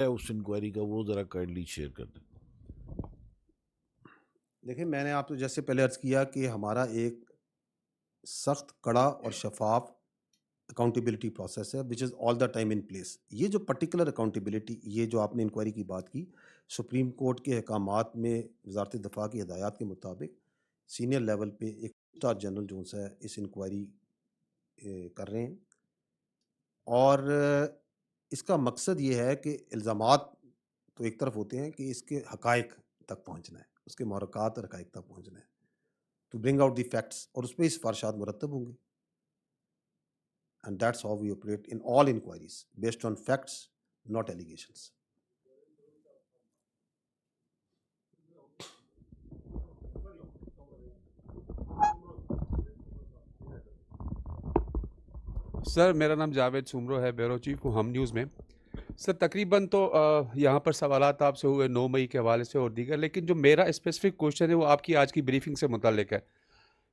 ہے اس انکوائری کا وہ ذرا کائنڈلی شیئر کر دیں. دیکھیں میں نے آپ کو جیسے پہلے عرض کیا کہ ہمارا ایک سخت کڑا اور شفاف اکاؤنٹیبلٹی پروسیس ہے وچ از آل دا ٹائم ان پلیس. یہ جو پرٹیکولر اکاؤنٹیبلٹی، یہ جو آپ نے انکوائری کی بات کی، سپریم کورٹ کے احکامات میں وزارت دفاع کی ہدایات کے مطابق سینئر لیول پہ ایک اسٹار جنرل جو ہے اس انکوائری کر رہے ہیں، اور اس کا مقصد یہ ہے کہ الزامات تو ایک طرف ہوتے ہیں کہ اس کے حقائق تک پہنچنا ہے، اس کے محرکات اور حقائق تک پہنچنا ہے، to bring out the facts, اور اس پہ اس سفارشات مرتب ہوں گے. And that's how we operate in all inquiries, based on facts, not allegations. سر میرا نام جاوید سومرو ہے، بیورو چیف ہوں ہم نیوز میں. سر تقریباً تو یہاں پر سوالات آپ سے ہوئے 9 مئی کے حوالے سے اور دیگر، لیکن جو میرا اسپیسیفک کوشچن ہے وہ آپ کی آج کی بریفنگ سے متعلق ہے،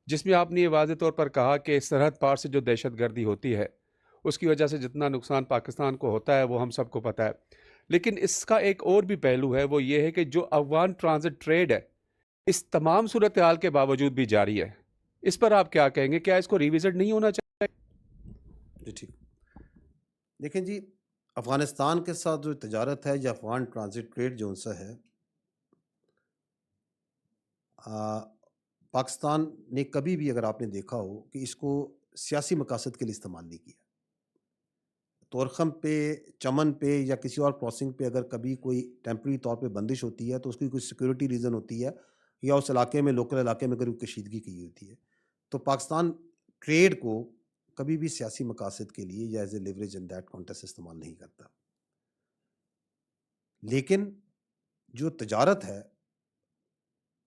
جس میں آپ نے یہ واضح طور پر کہا کہ سرحد پار سے جو دہشت گردی ہوتی ہے اس کی وجہ سے جتنا نقصان پاکستان کو ہوتا ہے وہ ہم سب کو پتہ ہے، لیکن اس کا ایک اور بھی پہلو ہے، وہ یہ ہے کہ جو افغان ٹرانزٹ ٹریڈ ہے اس تمام صورتحال کے باوجود بھی جاری ہے. اس پر آپ کیا کہیں گے؟ کیا اس کو ریوزٹ نہیں ہونا چاہیے؟ جی ٹھیک. دیکھیں جی، افغانستان کے ساتھ جو تجارت ہے یا افغان ٹرانزٹ ٹریڈ جو سا ہے، پاکستان نے کبھی بھی، اگر آپ نے دیکھا ہو، کہ اس کو سیاسی مقاصد کے لیے استعمال نہیں کیا. طورخم پہ، چمن پہ یا کسی اور کراسنگ پہ اگر کبھی کوئی ٹیمپرری طور پہ بندش ہوتی ہے تو اس کی کوئی سیکورٹی ریزن ہوتی ہے، یا اس علاقے میں، لوکل علاقے میں اگر کوئی کشیدگی کی ہوتی ہے، تو پاکستان ٹریڈ کو کبھی بھی سیاسی مقاصد کے لیے یا as a leverage in that context استعمال نہیں کرتا. لیکن جو تجارت ہے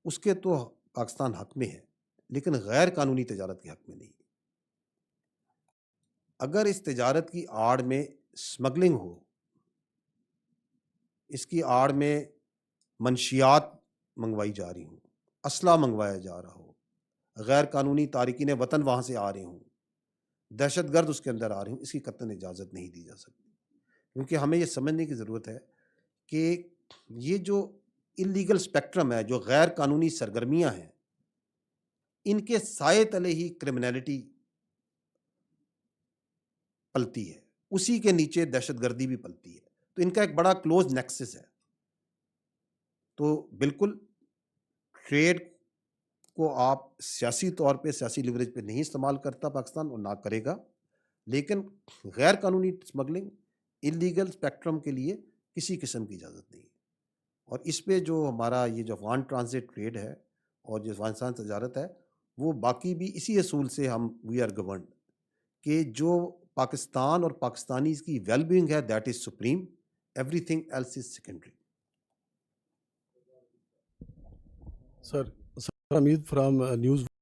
اس کے تو پاکستان حق میں ہے، لیکن غیر قانونی تجارت کے حق میں نہیں. اگر اس تجارت کی آڑ میں اسمگلنگ ہو، اس کی آڑ میں منشیات منگوائی جا رہی ہوں، اسلحہ منگوایا جا رہا ہو، غیر قانونی تارکین وطن وہاں سے آ رہے ہوں، دہشت گرد اس کے اندر آ رہے ہوں، اس کی قطعاً اجازت نہیں دی جا سکتی. کیونکہ ہمیں یہ سمجھنے کی ضرورت ہے کہ یہ جو انلیگل اسپیکٹرم ہے، جو غیر قانونی سرگرمیاں ہیں، ان کے سائے تلے ہی کرمنالٹی پلتی ہے، اسی کے نیچے دہشت گردی بھی پلتی ہے. تو ان کا ایک بڑا کلوز نیکسس ہے. تو بالکل ٹریڈ کو آپ سیاسی طور پہ، سیاسی لیوریج پہ نہیں استعمال کرتا پاکستان، اور نہ کرے گا، لیکن غیر قانونی اسمگلنگ، انلیگل اسپیکٹرم کے لیے کسی قسم کی اجازت نہیں. اور اس پہ جو ہمارا یہ جو افغان ٹرانزٹ ٹریڈ ہے اور جو افغانستان تجارت ہے، وہ باقی بھی اسی اصول سے ہم وی آر گورنڈ کہ جو پاکستان اور پاکستانی کی ویل بینگ ہے، that is supreme, everything else is secondary. Sir Hamid from news